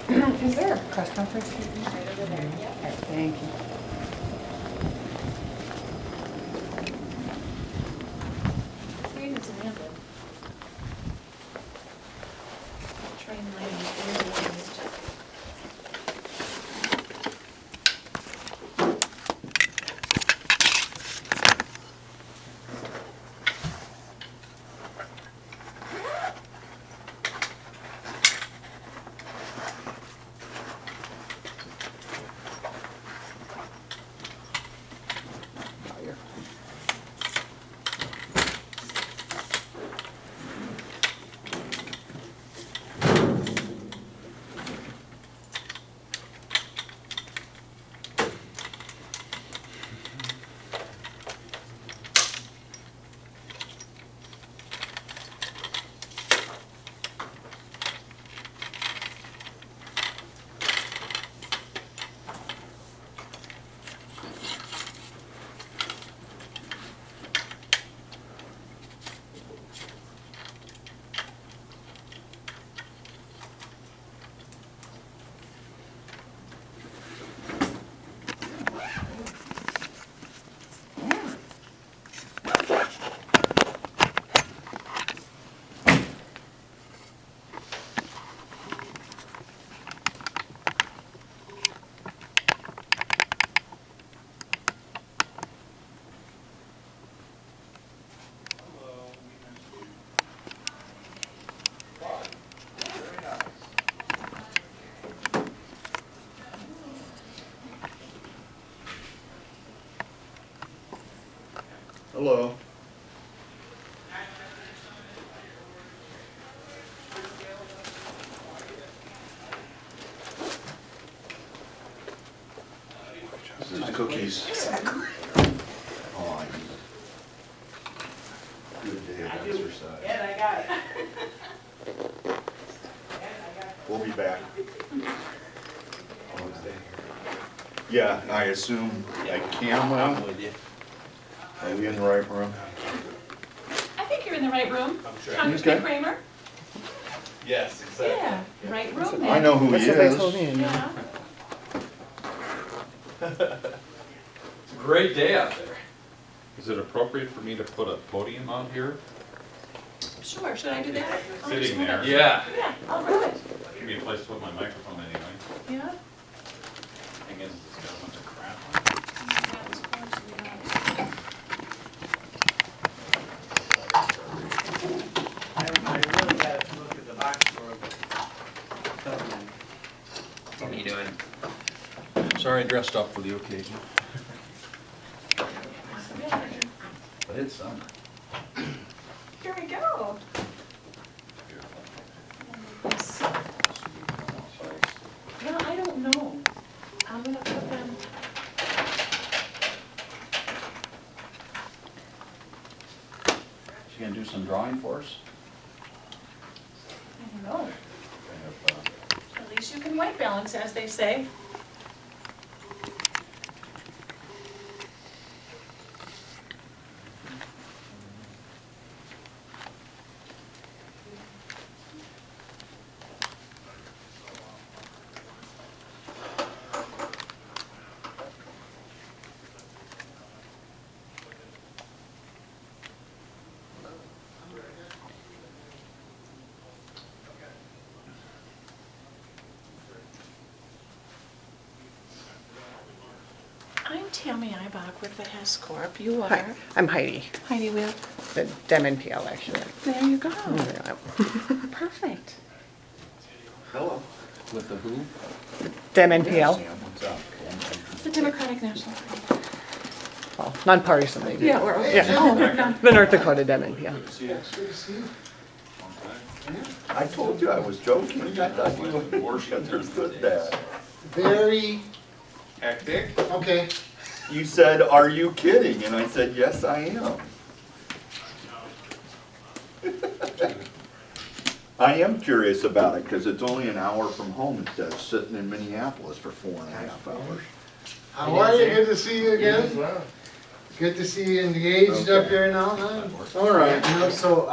Is there a press conference? Okay, thank you. Train line. Hello. This is cookies. Oh, I need a good day of exercise. And I got it. We'll be back. Yeah, I assume I can now. Are we in the right room? I think you're in the right room. sure. Congressman Okay. Cramer? Yes, exactly. Yeah, right room there. I know who That's he what they told is. me. Yeah. It's a great day out there. Is it appropriate for me to put a podium out here? Sure, should I do that? I'll just Sitting move there. it. Yeah. Yeah, I'll do it. Give me a place to put my microphone anyway. Yeah. Thing is, it's got a bunch of crap on it. I really got to look at the box for What are you doing? Sorry I dressed up for the occasion. But it's summer. Here we go. No, I don't know. I'm gonna put them. She gonna do some drawing for us? I don't know. Kind of, At least you can white balance, as they say. I'm Tammy Ibach with the Hess Corp. You Hi, are I'm Heidi, Heidi Will. the Dem NPL actually. There you go. Yeah. Perfect. Hello. with the who? Dem NPL, Sam, what's up? The Democratic National Party. well, nonpartisan maybe. Yeah, we're, Yeah. oh, we're not. The North Dakota Dem NPL. I told you I was joking. I thought you understood that. Very, Hectic? okay. You said, "Are you kidding?" And I said, "Yes, I am." I am curious about it because it's only an hour from home instead of sitting in Minneapolis for 4.5 hours. How are you? Good to see you again. Good to see you engaged up here now, huh? All right. You know, so,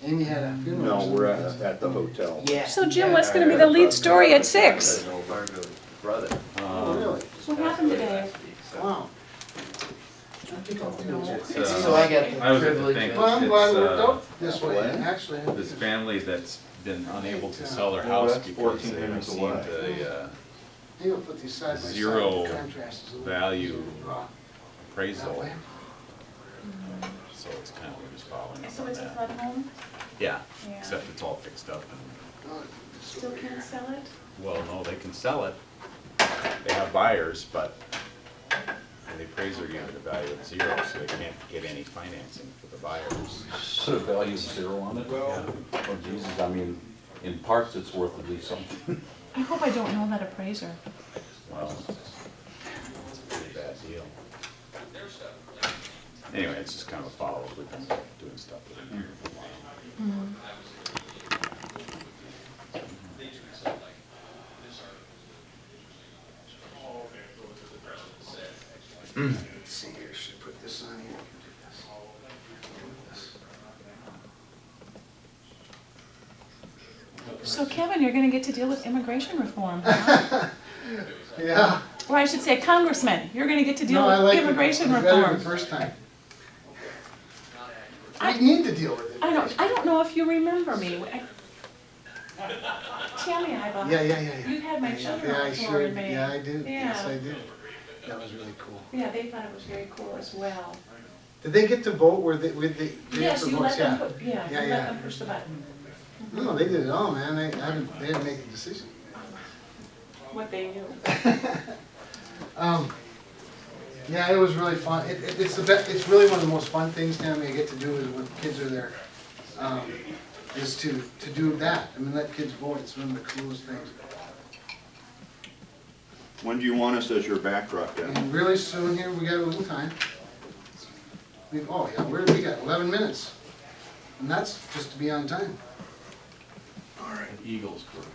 Amy had a funeral. No, we're at the hotel. Yeah. So Jim, what's gonna be the lead story at 6? Brother. Oh, really? What happened today? Wow. I think I'll do it. So I got I the was at the privilege thing. of. Well, I'm glad it worked It's, out this way, actually. This family that's been unable to sell their Well, house that's because 14 they minutes received away. a You'll put these side by side. Zero the contrast is a little value raw. That appraisal, way. so it's kind of, we're just following up So on it's a that. flood home? Yeah, Yeah. except it's all fixed up and, Oh, Still can't sell it? well, no, they can sell it. They have buyers, but the appraiser gave it a value of 0, so they can't get any financing for the buyers. Put a value of 0 on it? Oh, Jesus, I mean, in parts, it's worth at least something. I hope I don't know that appraiser. Well, it's a pretty bad deal. Anyway, it's just kind of a follow-up. We've been doing stuff with them for a while. Let's see here, should I put this on here? So Kevin, you're gonna get to deal with immigration reform, huh? Yeah. Or I should say congressman, you're gonna get to deal No, I with like it. immigration It's better reform. the first time. I- We need to deal with it. I don't know if you remember me. Tammy and I, Yeah. you had my children Yeah, on I the floor sure, in May. yeah, I did. Yes, Yeah. I did. That was really cool. Yeah, they thought it was very cool as well. Did they get to vote where they Yes, have to you vote? let them Yeah. put, you Yeah, let yeah. them push the button. No, they did it all, man. They didn't make a decision. What they knew. Yeah, it was really fun. It's the best, it's really one of the most fun things, Tammy, I get to do is when kids are there, is to do that. I mean, let kids vote. It's one of the coolest things. When do you want us as your backdrop then? And really soon here, we got a little time. Oh yeah, we got 11 minutes. And that's just to be on time. Eagles crooked.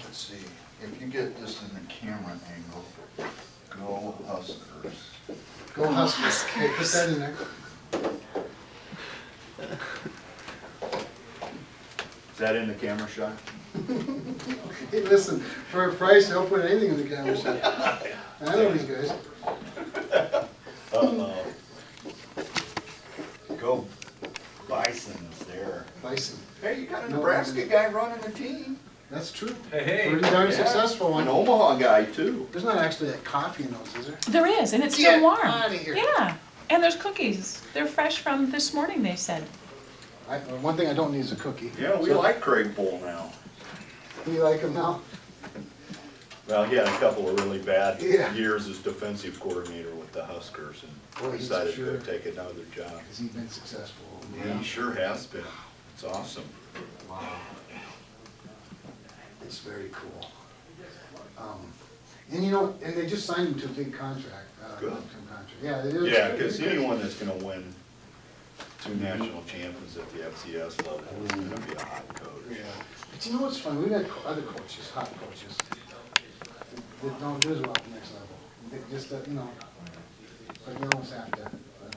Let's see, if you get this in the camera angle, go Huskers. Go Huskers. Okay, put that in there. Is that in the camera shot? Hey, listen, for a price, they'll put anything in the camera shot. I know these guys. Uh-oh. Go Bison's there. Bison. Hey, you got a No, Nebraska guy running the team. That's true. Hey, Pretty darn Yeah. successful An one. Omaha guy too. There's not actually that coffee in those, is there? There is, and it's Get still warm. outta here. Yeah, and there's cookies. They're fresh from this morning, they said. One thing I don't need is a cookie. Yeah, we So, like Craig Bull now. You like him now? Well, he had a couple of really bad Yeah. years as defensive coordinator with the Huskers Boy, and he's decided sure- to take another job. Has he been successful? He sure has been. It's awesome. Wow. It's very cool. And you know, and they just signed him to a big contract. Good. Long-term contract. Yeah, they did. Yeah, because anyone that's gonna win 2 national champions at the FCS level is gonna be a hot coach. Yeah. But you know what's fun? We've had other coaches, hot coaches, that don't do as well at the next level. They just, you know, but you almost have to.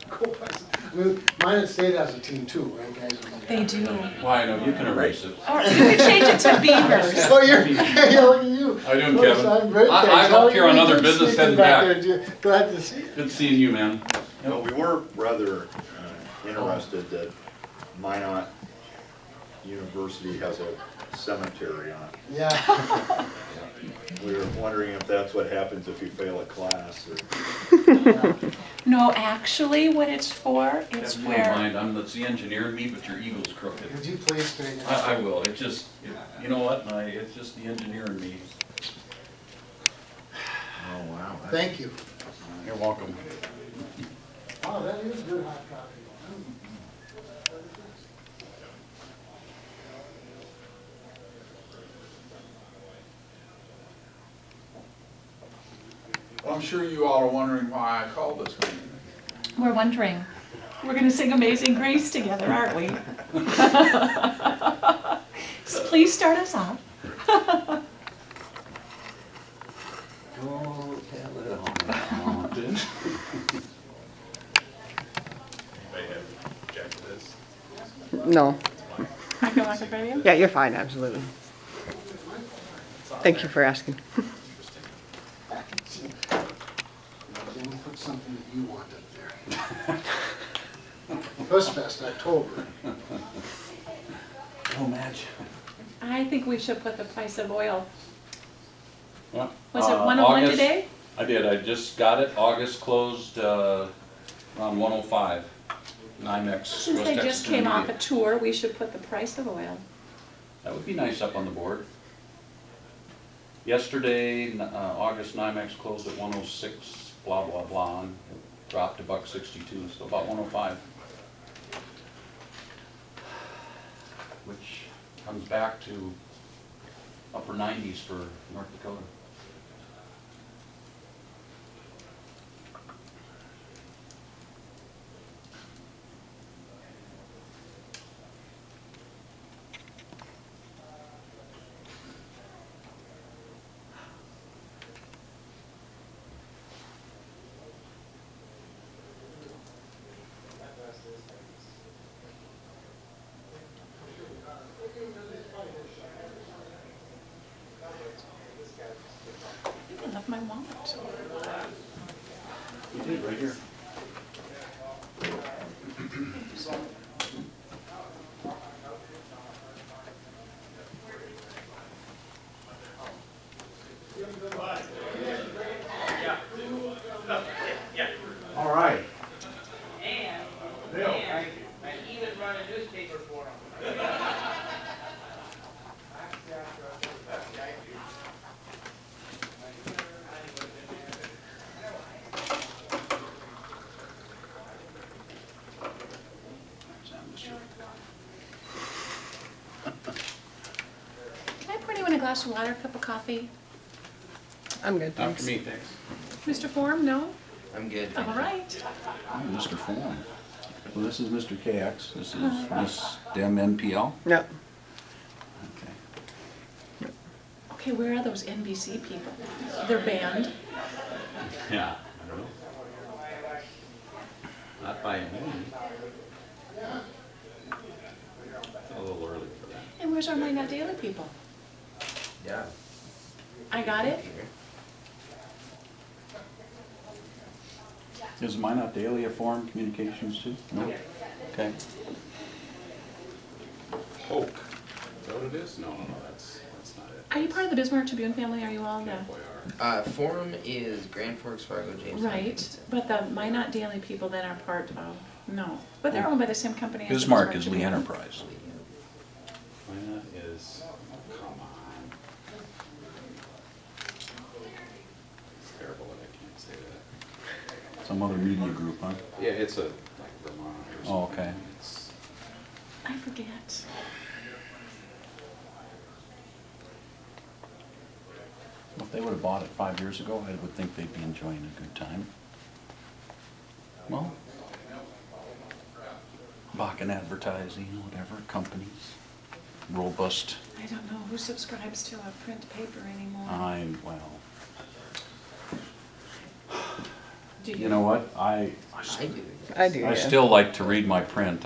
Go Bison. I mean, Minot State has a team too, right, guys? They do. Why, no, you can erase it. Or you could change it to beavers. Oh, yeah, look at you. How you doing, Looks, Kevin? I'm great, I'm thanks. up How are here you? on other Good business, sneaking heading back back. there. Glad to see you. Good seeing you, man. Well, we were rather interested that Minot University has a cemetery on it. Yeah. We were wondering if that's what happens if you fail a class or. Yeah. No, actually, what it's for, it's If you don't where, mind, it's the engineer in me, but your ego's crooked. Would you please straighten it I out? will, you know what, it's just the engineer in me. Oh, wow. Thank you. You're welcome. Oh, that is good hot coffee. Well, I'm sure you all are wondering why I called this meeting. we're wondering. We're gonna sing Amazing Grace together, aren't we? So please start us off. Go tell it on the mountain. They have checked this. No. I can walk in front of you? Yeah, you're fine, absolutely. Thank you for asking. Then put something that you want up there. Fest, October. Oh, Madge. I think we should put the price of oil. Yeah. Was it 101 August- today? I did, I just got it. August closed around 105. NYMEX. Since they West just Texas came off a Intermediate. tour, we should put the price of oil. That would be nice up on the board. Yesterday, August NYMEX closed at 106, blah, blah, blah, and it dropped to $1.62, so about 105. Which comes back to upper 90s for North Dakota. I left my wallet. You did, right here. All right. I even run a newspaper for them. Can I pour anyone a glass of water, cup of coffee? I'm good, Not thanks. for me, thanks. Mr. Form, no? I'm good. All right. Mr. Form. Well, this is Mr. KX. This is Miss Dem NPL. Yep. Okay. Okay, where are those NBC people? They're banned. Yeah, I don't know. Not by me. It's a little early for that. And where's our Minot Daily people? Yeah. I got it? Is Minot Daily a foreign communications too? No? Okay. Oak. Is that what it is? No, that's not it. Are you part of the Bismarck Tribune family? Are you all the? Forum is Grand Forks, Fargo, James. Right, but the Minot Daily people then are part of, no. But they're owned by the same company as the Bismarck is Lee Tribune. Enterprise. Minot is, come on. It's terrible that I can't say that. Some other media group, huh? Yeah, it's a, like Vermont or something. Oh, okay. It's, I forget. If they would have bought it 5 years ago, I would think they'd be enjoying a good time. Well, Bakken advertising, whatever, companies, robust. I don't know who subscribes to a print paper anymore. Well, Do you know what? I do. I do, I yeah. still like to read my print.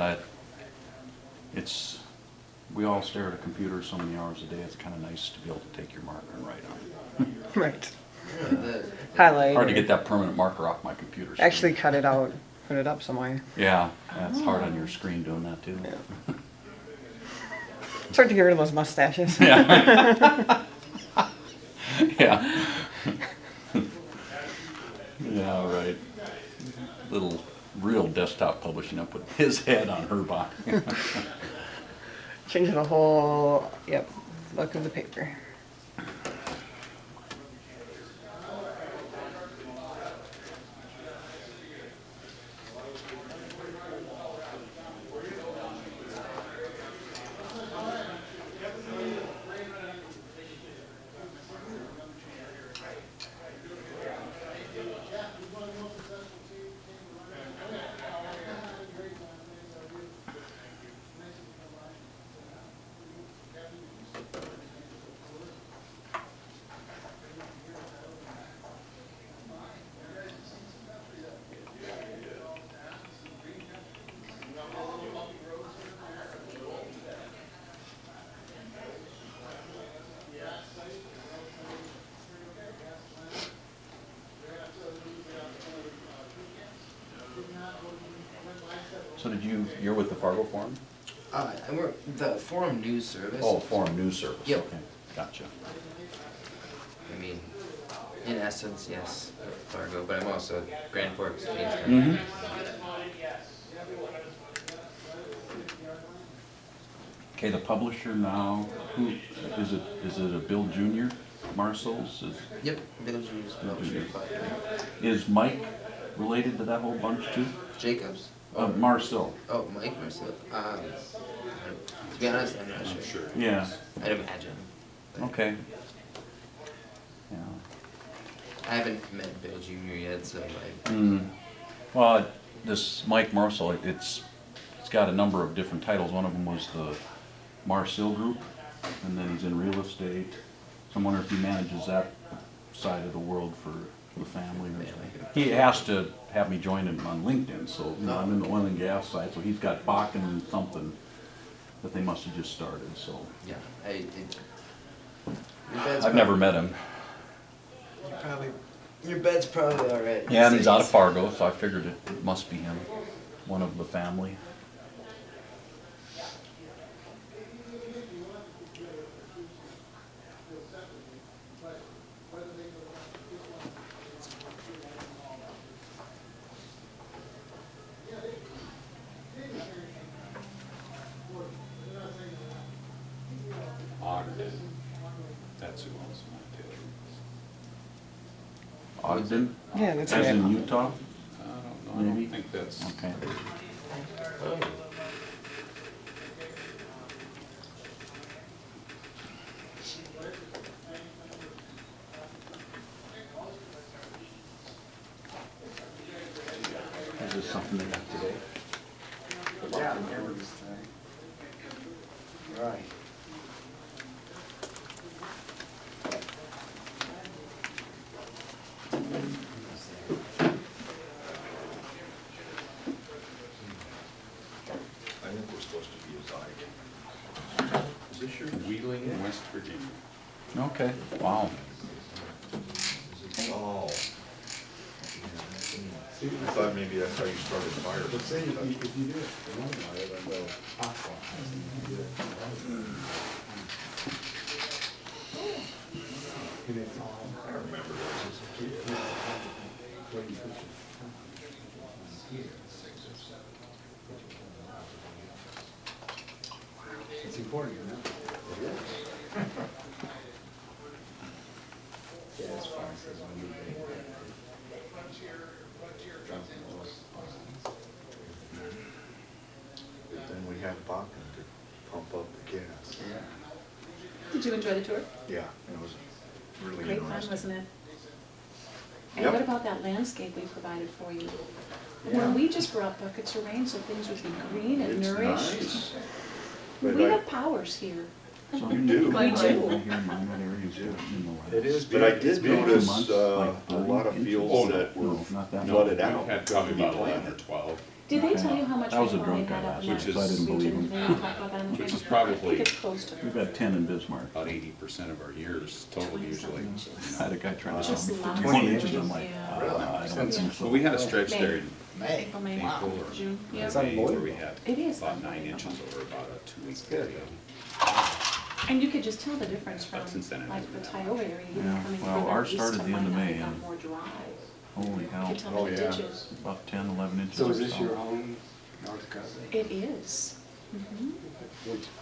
We all stare at a computer so many hours a day. It's kind of nice to be able to take your marker and write on it. Right. The- Highlight. Hard to or get that permanent marker off my computer screen. Actually cut it out, put it up somewhere. Yeah, it's hard on your screen doing that too. Yeah. It's hard to get rid of those mustaches. Yeah. Yeah. Yeah, right. Little real desktop publishing, I put his head on her body. Changing the whole, yep, look of the paper. So you're with the Fargo Forum? I work the Forum News Service. Oh, Forum News Service, Yep. okay, gotcha. I mean, in essence, yes, Fargo, but I'm also Grand Forks, Jamestown. Mm-hmm. Okay, the publisher now, who, is it a Bill Jr.? Marcel's is? Yep, Bill Jr.'s publisher. Is Mike related to that whole bunch too? Jacobs? Marcel. Oh, Mike Marcel. To be honest, I'm not sure. Yeah, I'd imagine. But okay. Yeah. I haven't met Bill Jr. yet, so I. Well, this Mike Marcel, it's got a number of different titles. One of them was the Marcel Group, and then he's in real estate. So I wonder if he manages that side of the world for the family. He has to have me join him on LinkedIn, so you know, I'm in the oil and gas side, so he's got Bakken and something that they must have just started, so. Yeah, I've never met him. Your bed's probably all right. Yeah, and he's out of Fargo, so I figured it must be him, one of the family. Ogden, that's who owns my Ogden? Yeah, that's As right. in Utah? I don't know, I Maybe. don't think that's. Okay. Is this something they got today? Yeah. Right. I think we're supposed to be a Zyke. Is this your? Wheeling, West Virginia. Okay, wow. Oh. I thought maybe that's how you started fire. But say if you do it, you won't know it, then they'll pop one. And it's all. I remember this as a kid. Where you put your. Here. It's important, you know? It is. Yeah, as far as when you make it. But then we had Bakken to pump up the gas. Yeah. Did you enjoy the tour? Yeah, it was really Great fun, interesting. wasn't it? And Yep. what about that landscape we provided for you? Yeah. When we just brought buckets of rain so things would be green and It's nourished. nice. But We I- have powers here. So You do. We do. It is, but I did notice a lot of fields that were flooded out. We've had probably about 11 or 12, Did they tell you how much That was a rainfall they drunk guy had up last in week, that so I didn't believe region? him. They didn't talk about that on the which is paper. probably I think it's close to. We've got 10 in Bismarck. about 80% of our years total 20 usually. something inches. I had a guy trying to sell Just me lots 20 of inches, I'm like, yeah. I don't think so. But we had a stretch there in May. April, May, April or June, yeah. May where we had It is about 9 unbelievable. inches over about a 2-week period. And you could just tell the difference from, But since then it like, the Tioga area, even Yeah, coming well, further ours east started to the end of Minot, May, it got and more dry. holy You hell, could tell Oh, the yeah. ditches. about 10, 11 inches. So or is this so. your home, North Dakota? It is. Mhm.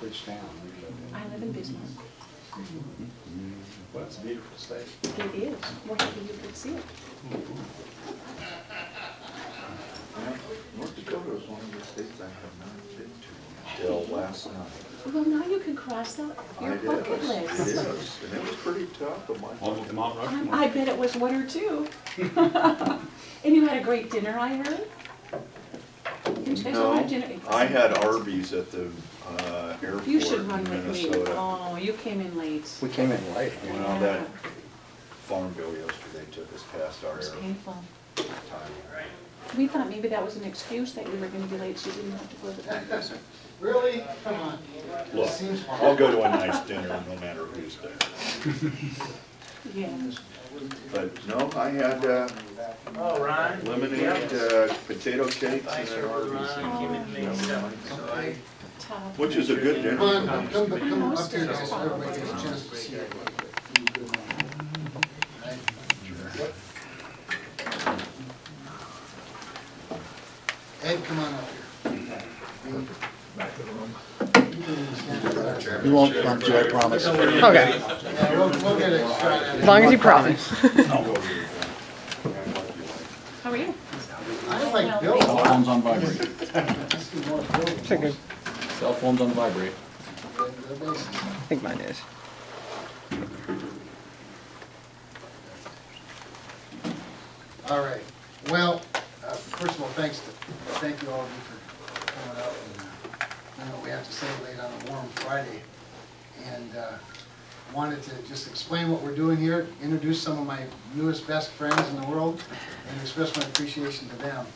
Which town? I live in Bismarck. Well, it's a beautiful state. It is. We're happy you could see it. North Dakota is one of the states I have not been to until last night. Well, now you can cross that off your bucket It list. is, and it was pretty tough, but my. Almost the Mount Rushmore. I bet it was one or two. And you had a great dinner, I heard? Did you guys all have dinner? I had Arby's at the airport You should in run with me. Minnesota. Oh, you came in late. We came in late. Well, that farm bill yesterday took us past our It was air painful. time. We thought maybe that was an excuse that you were gonna be late, so you didn't have to go to the conference. Really? Come on. Look, Seems hard. I'll go to a nice dinner no matter who's there. Yeah. But no, I had Oh, Ron? lemonade, potato cakes, and Vice an Chairman RBC. Ron came in and made stuff, so I. Todd. Which is a good dinner. Come on, come up here, guys, so everybody gets a chance to see it. Ed, come on up here. You won't want to, I promise. Okay, Yeah, we'll get a shot at it. as long as you promise. How are you? I like Bill. Cell phone's on vibrate. Let's do more Bill. Check it. Cell phone's on vibrate. I think mine is. All right, well, first of all, thank you all of you for coming out, and, I know we have to say late on a warm Friday, and, wanted to just explain what we're doing here, introduce some of my newest best friends in the world, and express my appreciation to them.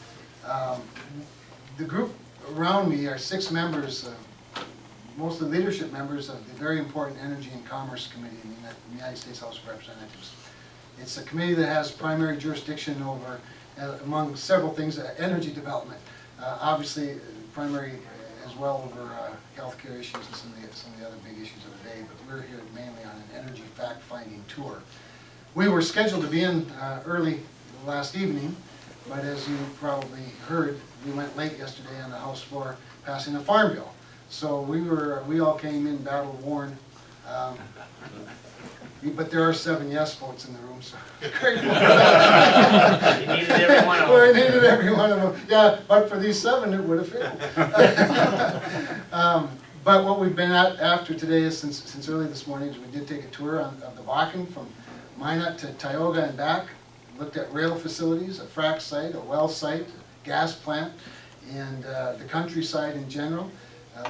The group around me are 6 members, mostly leadership members of the very important Energy and Commerce Committee in the United States House of Representatives. It's a committee that has primary jurisdiction over, among several things, energy development. Obviously, primary as well over healthcare issues and some of the other big issues of the day, but we're here mainly on an energy fact-finding tour. We were scheduled to be in early last evening, but as you probably heard, we went late yesterday on the House floor passing a farm bill. So we all came in battle worn. But there are 7 yes votes in the room, so grateful for that. You needed every one of Well, I them. needed every one of them. Yeah, but for these 7, it would have failed. But what we've been at after today is, since early this morning, is we did take a tour of the Bakken from Minot to Tioga and back. Looked at rail facilities, a frac site, a well site, a gas plant, and the countryside in general.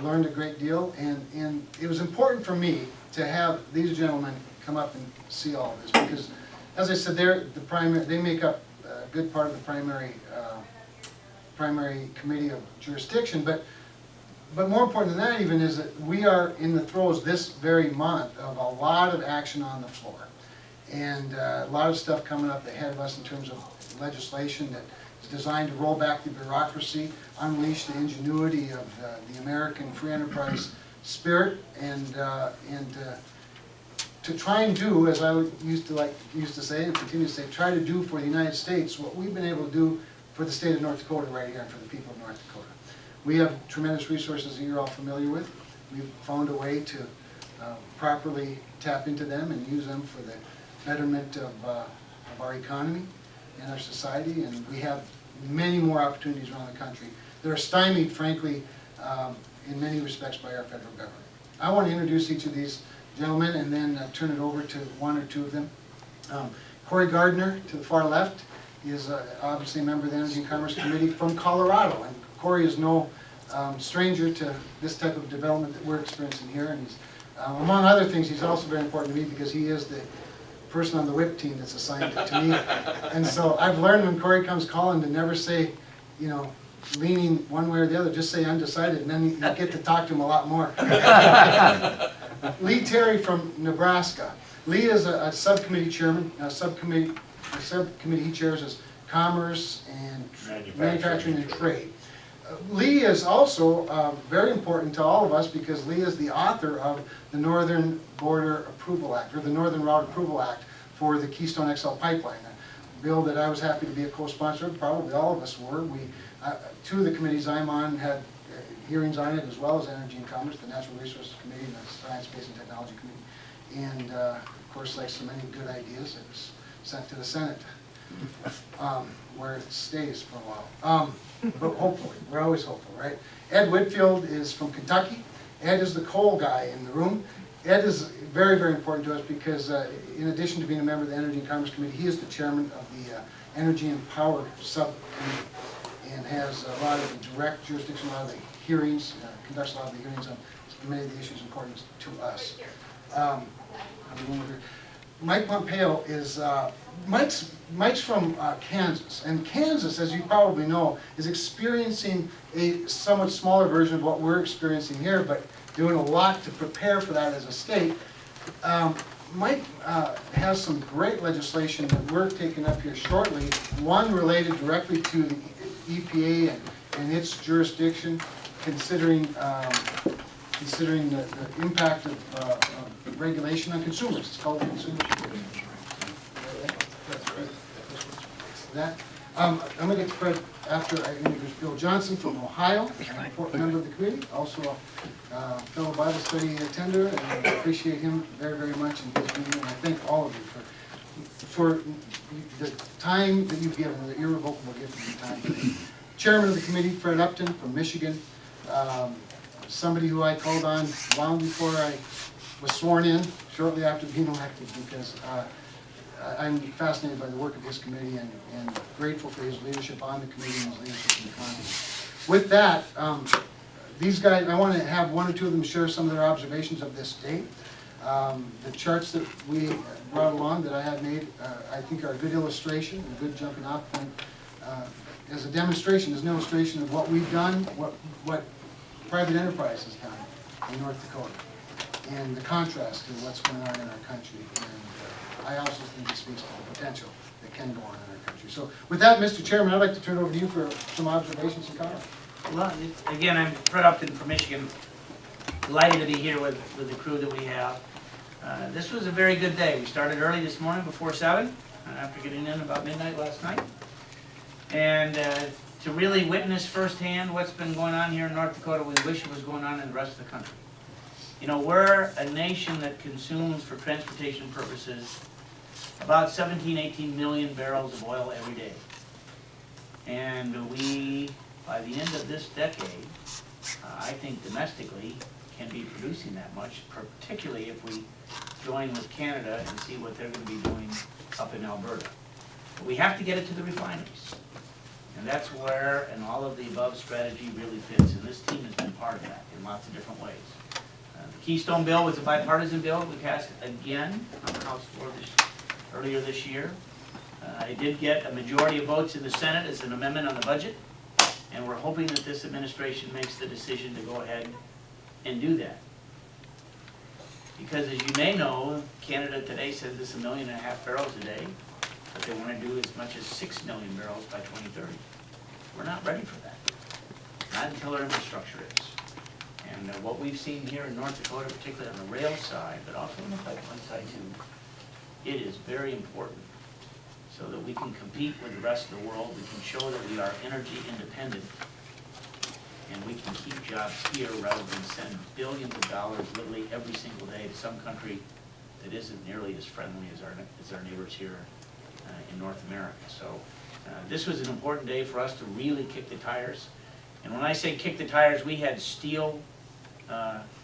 Learned a great deal, and it was important for me to have these gentlemen come up and see all of this, because, as I said, they make up a good part of the primary committee of jurisdiction, but more important than that even is that we are in the throes this very month of a lot of action on the floor, and a lot of stuff coming up ahead of us in terms of legislation that is designed to roll back the bureaucracy, unleash the ingenuity of the American free enterprise spirit, and to try and do, as I used to say and continue to say, try to do for the United States what we've been able to do for the state of North Dakota right here and for the people of North Dakota. We have tremendous resources that you're all familiar with. We've found a way to properly tap into them and use them for the betterment of our economy and our society, and we have many more opportunities around the country that are stymied, frankly, in many respects by our federal government. I want to introduce each of these gentlemen and then turn it over to 1 or 2 of them. Corey Gardner, to the far left, is obviously a member of the Energy and Commerce Committee from Colorado, and Corey is no stranger to this type of development that we're experiencing here, and he's, among other things, he's also very important to me because he is the person on the whip team that's assigned to me. And so I've learned when Corey comes calling to never say, you know, leaning one way or the other, just say undecided, and then you get to talk to him a lot more. Lee Terry from Nebraska. Lee is a subcommittee chairman. The subcommittee he chairs is Commerce and Manufacturing and Trade. Lee is also very important to all of us because Lee is the author of the Northern Border Approval Act, or the Northern Route Approval Act for the Keystone XL pipeline, a bill that I was happy to be a co-sponsor of. Probably all of us were. We, 2 of the committees I'm on had hearings on it, as well as Energy and Commerce, the Natural Resources Committee, and the Science, Space, and Technology Committee. And of course, like so many good ideas, it was sent to the Senate, where it stays for a while. But hopefully, we're always hopeful, right? Ed Whitfield is from Kentucky. Ed is the coal guy in the room. Ed is very, very important to us because in addition to being a member of the Energy and Commerce Committee, he is the chairman of the Energy and Power Subcommittee and has a lot of the direct jurisdiction, a lot of the hearings, conducts a lot of the hearings on many of the issues important to us. Mike Pompeo is, Mike's from Kansas, and Kansas, as you probably know, is experiencing a somewhat smaller version of what we're experiencing here, but doing a lot to prepare for that as a state. Mike has some great legislation that we're taking up here shortly. One related directly to the EPA and its jurisdiction, considering the impact of regulation on consumers. It's called the consumer. That. I'm going to get to Fred after I introduce Bill Johnson from Ohio, an important member of the committee, also a fellow Bible study attender, and I appreciate him very, very much in his meeting, and I thank all of you for the time that you've given, the irrevocable gift of your time. Chairman of the committee, Fred Upton from Michigan, somebody who I called on long before I was sworn in, shortly after being elected, because I'm fascinated by the work of his committee and grateful for his leadership on the committee and his leadership in the Congress. With that, these guys, I want to have one or two of them share some of their observations of this date. The charts that we brought along that I had made, I think are a good illustration, a good jumping off point. As a demonstration, as an illustration of what we've done, what private enterprise has done in North Dakota, and the contrast to what's going on in our country. And I also think it speaks to the potential that can go on in our country. So with that, Mr. Chairman, I'd like to turn it over to you for some observations and comments. Well, again, I'm Fred Upton from Michigan. Delighted to be here with the crew that we have. This was a very good day. We started early this morning before 7, after getting in about midnight last night. And to really witness firsthand what's been going on here in North Dakota, we wish it was going on in the rest of the country. You know, we're a nation that consumes, for transportation purposes, about 17, 18 million barrels of oil every day. And we, by the end of this decade, I think domestically can be producing that much, particularly if we join with Canada and see what they're going to be doing up in Alberta. But we have to get it to the refineries. And that's where an all-of-the-above strategy really fits. And this team has been part of that in lots of different ways. The Keystone Bill was a bipartisan bill that we passed again on the House floor earlier this year. It did get a majority of votes in the Senate as an amendment on the budget, and we're hoping that this administration makes the decision to go ahead and do that. Because as you may know, Canada today says this 1.5 million barrels a day, but they want to do as much as 6 million barrels by 2030. We're not ready for that, not until our infrastructure is. And what we've seen here in North Dakota, particularly on the rail side, but also on the pipeline side too, it is very important so that we can compete with the rest of the world. We can show that we are energy independent, and we can keep jobs here rather than send billions of dollars literally every single day to some country that isn't nearly as friendly as our neighbors here in North America. So this was an important day for us to really kick the tires. And when I say kick the tires, we had steel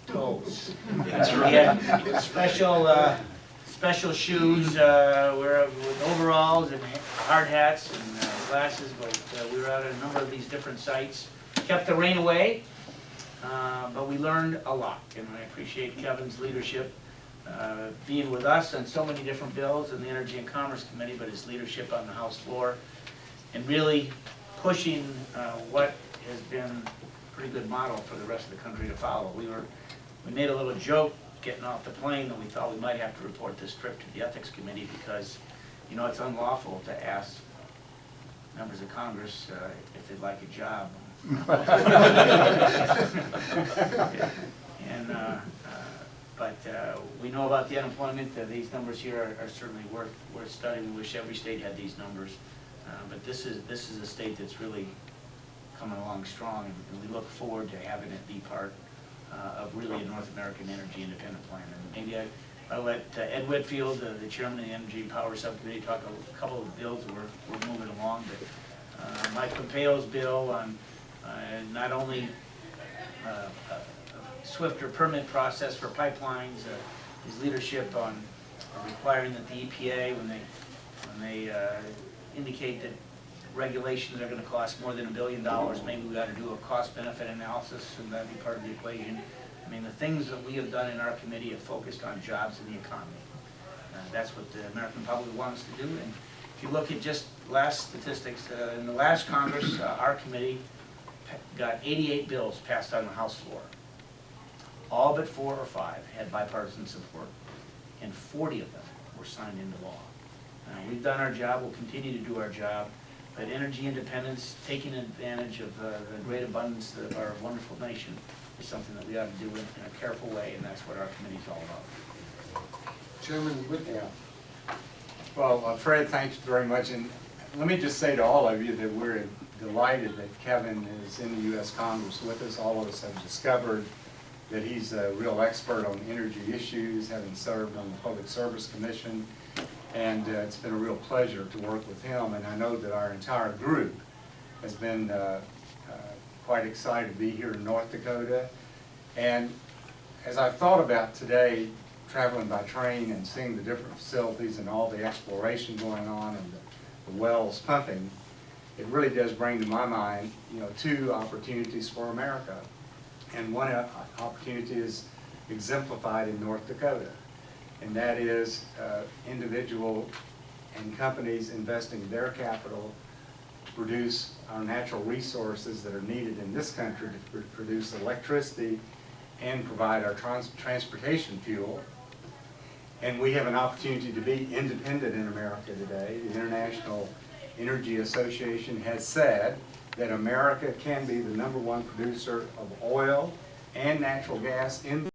toes. We had special shoes with overalls and hard hats and glasses, but we were at a number of these different sites. Kept the rain away, but we learned a lot, and I appreciate Kevin's leadership being with us on so many different bills in the Energy and Commerce Committee, but his leadership on the House floor, and really pushing what has been a pretty good model for the rest of the country to follow. We made a little joke getting off the plane that we thought we might have to report this trip to the Ethics Committee because, you know, it's unlawful to ask members of Congress if they'd like a job. But we know about the unemployment. These numbers here are certainly worth studying. We wish every state had these numbers. But this is a state that's really coming along strong, and we look forward to having it be part of really a North American energy independent plan. And maybe I'll let Ed Whitfield, the chairman of the Energy and Power Subcommittee, talk a couple of bills that we're moving along. But Mike Pompeo's bill on not only a swifter permit process for pipelines, his leadership on requiring that the EPA, when they indicate that regulations are going to cost more than $1 billion, maybe we got to do a cost-benefit analysis, and that'd be part of the equation. I mean, the things that we have done in our committee have focused on jobs and the economy. That's what the American public wants to do. And if you look at just last statistics, in the last Congress, our committee got 88 bills passed on the House floor. All but 4 or 5 had bipartisan support. and 40 of them were signed into law. We've done our job, we'll continue to do our job, but energy independence, taking advantage of the great abundance of our wonderful nation is something that we ought to do in a careful way, and that's what our committee's all about. Chairman Whitfield. Yeah. Well, Fred, thanks very much, and let me just say to all of you that we're delighted that Kevin is in the U.S. Congress with us. All of us have discovered that he's a real expert on energy issues, having served on the Public Service Commission, and it's been a real pleasure to work with him, and I know that our entire group has been quite excited to be here in North Dakota. And as I've thought about today, traveling by train and seeing the different facilities and all the exploration going on and the wells pumping, it really does bring to my mind, two opportunities for America. And one opportunity is exemplified in North Dakota, and that is individual and companies investing their capital to produce our natural resources that are needed in this country to produce electricity and provide our transportation fuel. And we have an opportunity to be independent in America today. The International Energy Association has said that America can be the #1 producer of oil and natural gas in